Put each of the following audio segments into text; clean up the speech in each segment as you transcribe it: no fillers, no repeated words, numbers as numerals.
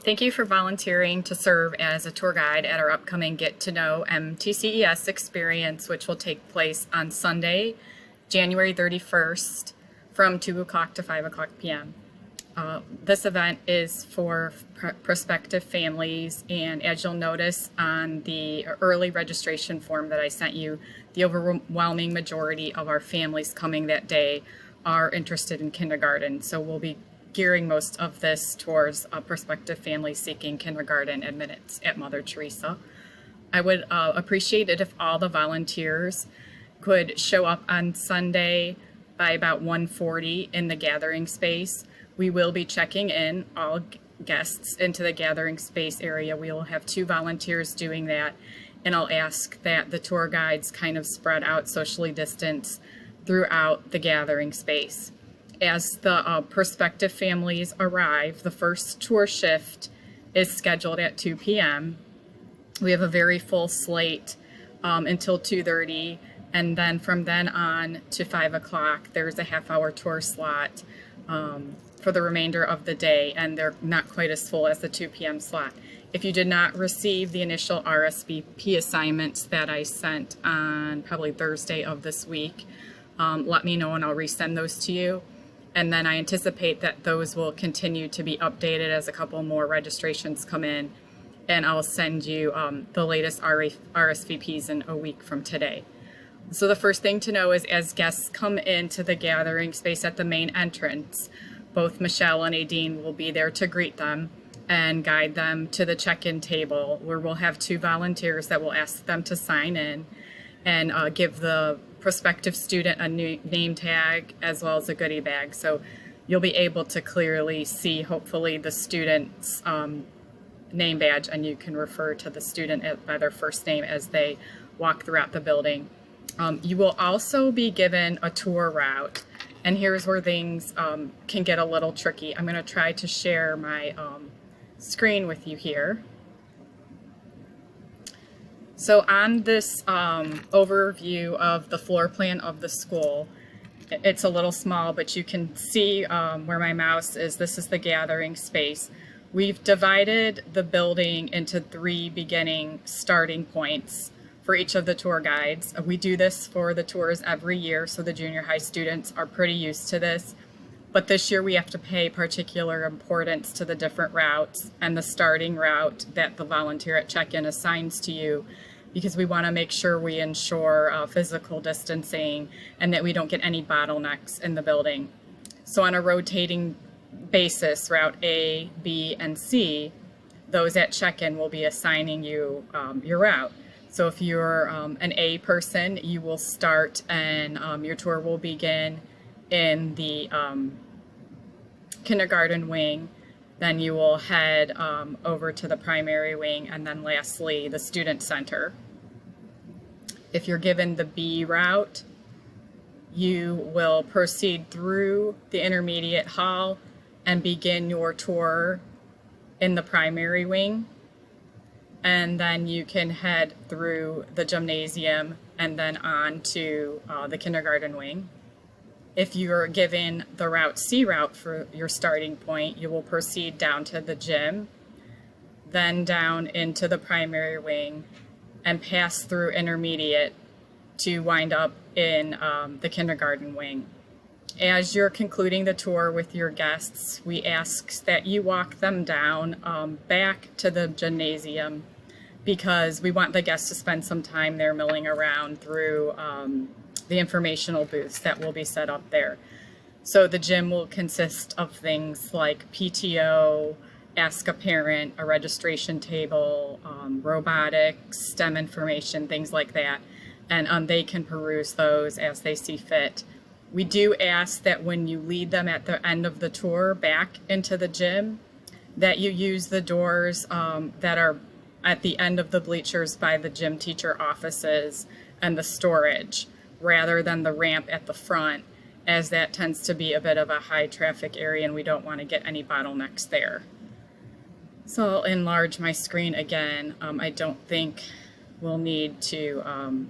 Thank you for volunteering to serve as a tour guide at our upcoming Get to Know MTCES experience, which will take place on Sunday, January 31st from 2 o'clock to 5 o'clock p.m. This event is for prospective families, and as you'll notice on the early registration form that I sent you, the overwhelming majority of our families coming that day are interested in kindergarten. So we'll be gearing most of this towards prospective families seeking kindergarten admittance at Mother Teresa. I would appreciate it if all the volunteers could show up on Sunday by about 1:40 in the gathering space. We will be checking in all guests into the gathering space area. We will have 2 volunteers doing that, and I'll ask that the tour guides kind of spread out socially distanced throughout the gathering space. As the prospective families arrive, the first tour shift is scheduled at 2 p.m. We have a very full slate until 2:30, and then from then on to 5 o'clock, there's a half-hour tour slot for the remainder of the day, and they're not quite as full as the 2 p.m. slot. If you did not receive the initial RSVP assignments that I sent on probably Thursday of this week, let me know and I'll resend those to you. And then I anticipate that those will continue to be updated as a couple more registrations come in, and I'll send you the latest RSVPs in a week from today. So the first thing to know is as guests come into the gathering space at the main entrance, both Michelle and Aideen will be there to greet them and guide them to the check-in table, where we'll have 2 volunteers that will ask them to sign in and give the prospective student a new name tag as well as a goodie bag. So you'll be able to clearly see, hopefully, the student's name badge, and you can refer to the student by their first name as they walk throughout the building. You will also be given a tour route, and here's where things can get a little tricky. I'm going to try to share my screen with you here. So on this overview of the floor plan of the school, it's a little small, but you can see where my mouse is. This is the gathering space. We've divided the building into 3 beginning starting points for each of the tour guides. We do this for the tours every year, so the junior high students are pretty used to this. But this year we have to pay particular importance to the different routes and the starting route that the volunteer at check-in assigns to you, because we want to make sure we ensure physical distancing and that we don't get any bottlenecks in the building. So on a rotating basis, route A, B, and C, those at check-in will be assigning you your route. So if you're an A person, you will start and your tour will begin in the kindergarten wing. Then you will head over to the primary wing, and then lastly, the student center. If you're given the B route, you will proceed through the intermediate hall and begin your tour in the primary wing. And then you can head through the gymnasium and then on to the kindergarten wing. If you're given the route C route for your starting point, you will proceed down to the gym, then down into the primary wing, and pass through intermediate to wind up in the kindergarten wing. As you're concluding the tour with your guests, we ask that you walk them down back to the gymnasium, because we want the guests to spend some time there milling around through the informational booths that will be set up there. So the gym will consist of things like PTO, Ask a Parent, a registration table, robotics, STEM information, things like that. And they can peruse those as they see fit. We do ask that when you lead them at the end of the tour back into the gym, that you use the doors that are at the end of the bleachers by the gym teacher offices and the storage, rather than the ramp at the front, as that tends to be a bit of a high traffic area and we don't want to get any bottlenecks there. So I'll enlarge my screen again. I don't think we'll need to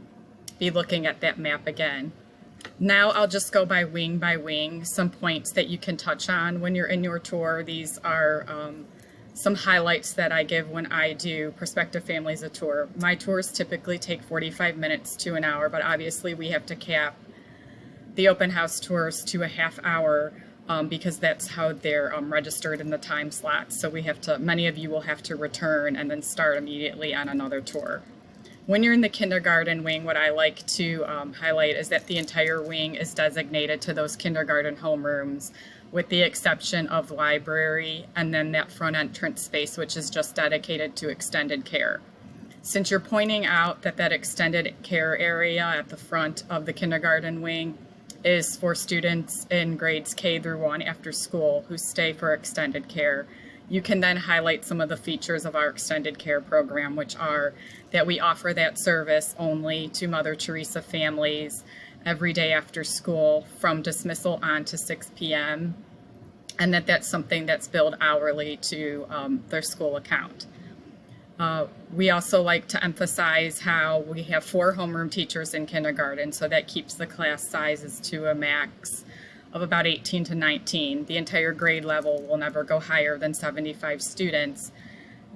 be looking at that map again. Now I'll just go by wing, some points that you can touch on when you're in your tour. These are Some highlights that I give when I do prospective families a tour. My tours typically take 45 minutes to an hour, but obviously we have to cap the open house tours to a half hour because that's how they're registered in the time slots. So many of you will have to return and then start immediately on another tour. When you're in the kindergarten wing, what I like to highlight is that the entire wing is designated to those kindergarten homerooms, with the exception of library and then that front entrance space, which is just dedicated to extended care. Since you're pointing out that that extended care area at the front of the kindergarten wing is for students in grades K through 1 after school who stay for extended care, you can then highlight some of the features of our extended care program, which are that we offer that service only to Mother Teresa families every day after school from dismissal on to 6 p.m. and that's something that's billed hourly to their school account. We also like to emphasize how we have 4 homeroom teachers in kindergarten, so that keeps the class sizes to a max of about 18 to 19. The entire grade level will never go higher than 75 students.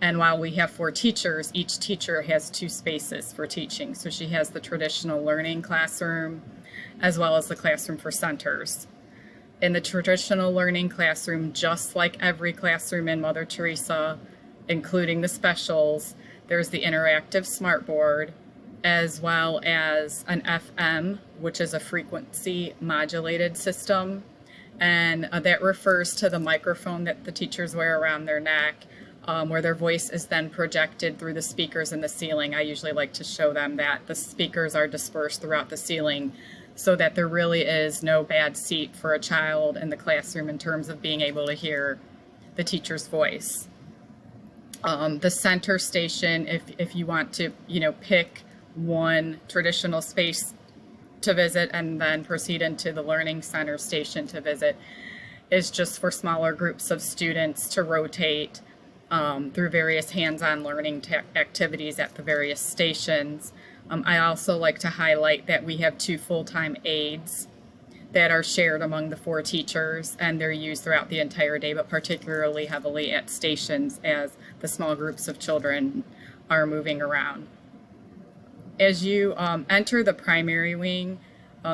And while we have 4 teachers, each teacher has 2 spaces for teaching. So she has the traditional learning classroom as well as the classroom for centers. In the traditional learning classroom, just like every classroom in Mother Teresa, including the specials, there's the interactive smartboard, as well as an FM, which is a frequency modulated system. And that refers to the microphone that the teachers wear around their neck, where their voice is then projected through the speakers in the ceiling. I usually like to show them that the speakers are dispersed throughout the ceiling so that there really is no bad seat for a child in the classroom in terms of being able to hear the teacher's voice. The center station, if you want to, pick one traditional space to visit and then proceed into the learning center station to visit, is just for smaller groups of students to rotate through various hands-on learning activities at the various stations. I also like to highlight that we have 2 full-time aides that are shared among the 4 teachers, and they're used throughout the entire day, but particularly heavily at stations as the small groups of children are moving around. As you enter the primary wing,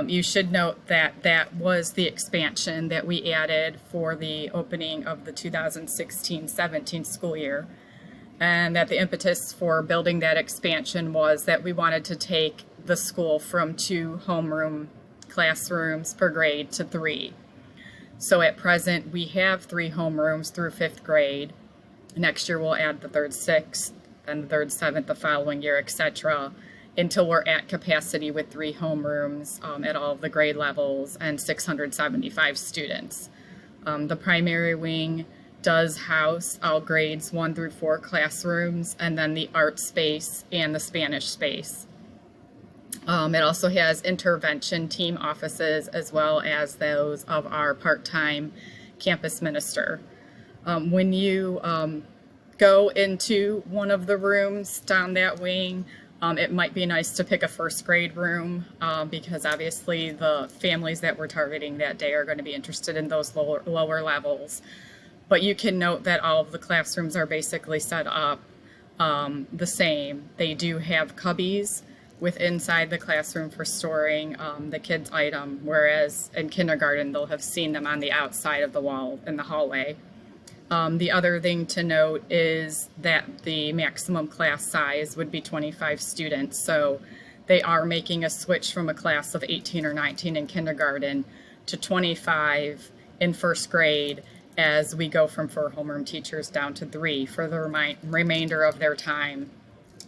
you should note that that was the expansion that we added for the opening of the 2016-17 school year, and that the impetus for building that expansion was that we wanted to take the school from 2 homeroom classrooms per grade to 3. So at present, we have 3 homerooms through 5th grade. Next year, we'll add the 3rd, 6th, then the 3rd, 7th the following year, etc., until we're at capacity with 3 homerooms at all of the grade levels and 675 students. The primary wing does house all grades 1 through 4 classrooms, and then the art space and the Spanish space. It also has intervention team offices as well as those of our part-time campus minister. When you go into one of the rooms down that wing, it might be nice to pick a 1st grade room because obviously the families that we're targeting that day are going to be interested in those lower levels. But you can note that all of the classrooms are basically set up the same. They do have cubbies inside the classroom for storing the kids' item, whereas in kindergarten they'll have seen them on the outside of the wall in the hallway. The other thing to note is that the maximum class size would be 25 students, so they are making a switch from a class of 18 or 19 in kindergarten to 25 in 1st grade as we go from 4 homeroom teachers down to 3 for the remainder of their time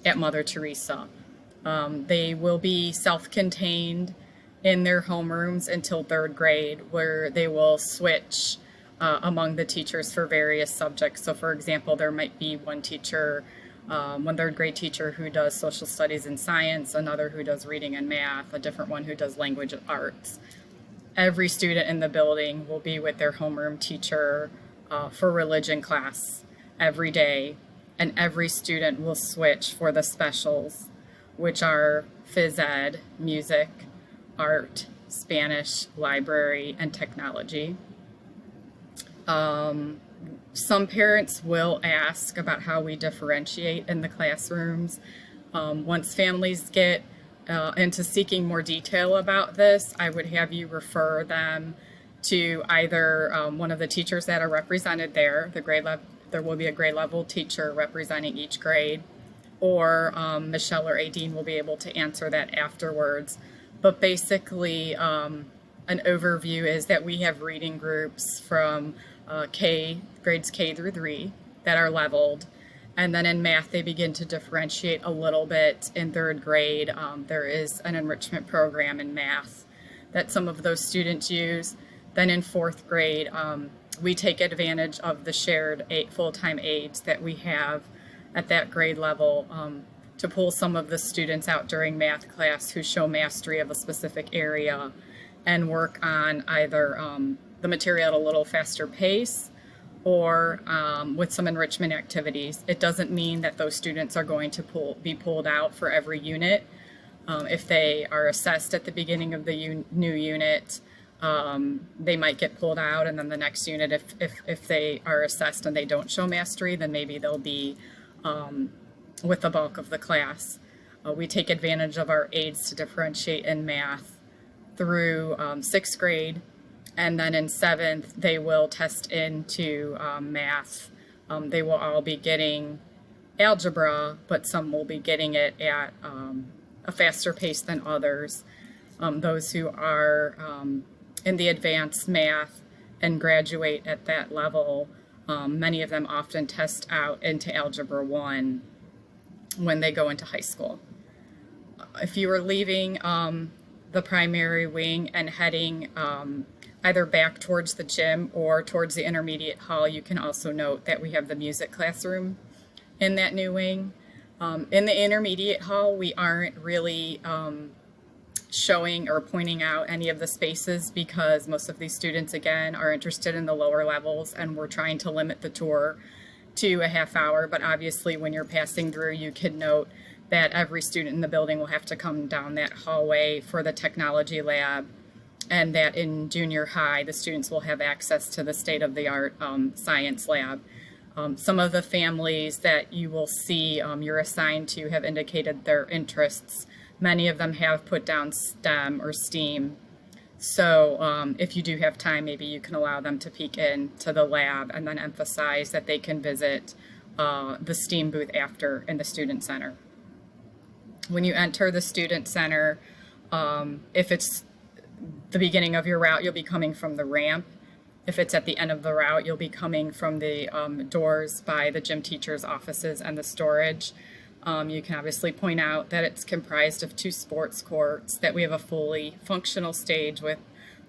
at Mother Teresa. They will be self-contained in their homerooms until 3rd grade, where they will switch among the teachers for various subjects. So for example, there might be one teacher, one 3rd grade teacher who does social studies and science, another who does reading and math, a different one who does language and arts. Every student in the building will be with their homeroom teacher for religion class every day, and every student will switch for the specials, which are phys ed, music, art, Spanish, library, and technology. Some parents will ask about how we differentiate in the classrooms. Once families get into seeking more detail about this, I would have you refer them to either one of the teachers that are represented there. There will be a grade level teacher representing each grade, or Michelle or Adine will be able to answer that afterwards. But basically, an overview is that we have reading groups from grades K through 3 that are leveled. And then in math, they begin to differentiate a little bit in 3rd grade. There is an enrichment program in math that some of those students use. Then in 4th grade, we take advantage of the shared full-time aides that we have at that grade level to pull some of the students out during math class who show mastery of a specific area and work on either the material at a little faster pace or with some enrichment activities. It doesn't mean that those students are going to be pulled out for every unit. If they are assessed at the beginning of the new unit, they might get pulled out, and then the next unit, if they are assessed and they don't show mastery, then maybe they'll be with the bulk of the class. We take advantage of our aides to differentiate in math through 6th grade, and then in 7th they will test into math. They will all be getting algebra, but some will be getting it at a faster pace than others. Those who are in the advanced math and graduate at that level, many of them often test out into Algebra 1 when they go into high school. If you are leaving the primary wing and heading either back towards the gym or towards the intermediate hall, you can also note that we have the music classroom in that new wing. In the intermediate hall, we aren't really showing or pointing out any of the spaces because most of these students, again, are interested in the lower levels, and we're trying to limit the tour to a half hour. But obviously, when you're passing through, you could note that every student in the building will have to come down that hallway for the technology lab, and that in junior high, the students will have access to the state-of-the-art science lab. Some of the families that you will see you're assigned to have indicated their interests. Many of them have put down STEM or STEAM. So if you do have time, maybe you can allow them to peek into the lab and then emphasize that they can visit the STEAM booth after in the Student Center. When you enter the Student Center, if it's the beginning of your route, you'll be coming from the ramp. If it's at the end of the route, you'll be coming from the doors by the gym teachers' offices and the storage. You can obviously point out that it's comprised of 2 sports courts, that we have a fully functional stage with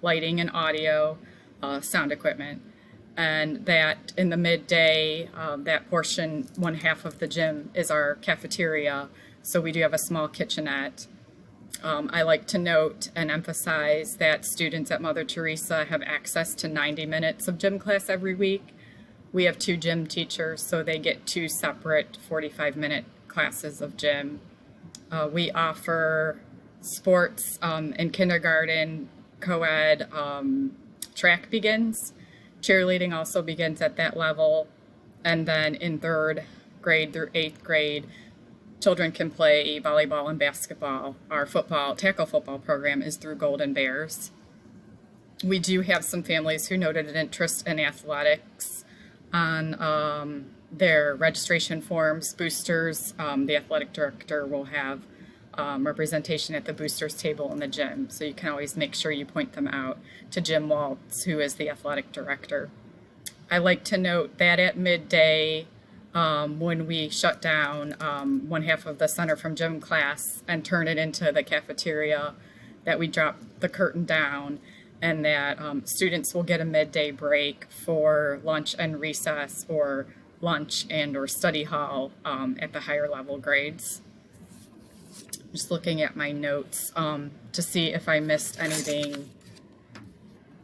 lighting and audio, sound equipment, and that in the midday, that portion, 1/2 of the gym is our cafeteria, so we do have a small kitchenette. I like to note and emphasize that students at Mother Teresa have access to 90 minutes of gym class every week. We have 2 gym teachers, so they get 2 separate 45-minute classes of gym. We offer sports in kindergarten, co-ed, track begins. Cheerleading also begins at that level. And then in 3rd grade through 8th grade, children can play volleyball and basketball. Our tackle football program is through Golden Bears. We do have some families who noted an interest in athletics on their registration forms. Boosters, the athletic director will have representation at the boosters table in the gym, so you can always make sure you point them out to Jim Waltz, who is the athletic director. I like to note that at midday, when we shut down 1/2 of the center from gym class and turn it into the cafeteria, that we drop the curtain down, and that students will get a midday break for lunch and recess, or lunch and or study hall at the higher level grades. Just looking at my notes to see if I missed anything.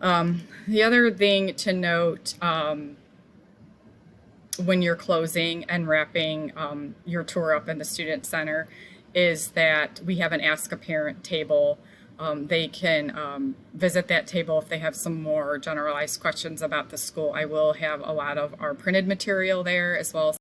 The other thing to note when you're closing and wrapping your tour up in the Student Center is that we have an Ask a Parent table they can visit that table if they have some more generalized questions about the school. I will have a lot of our printed material there, as well as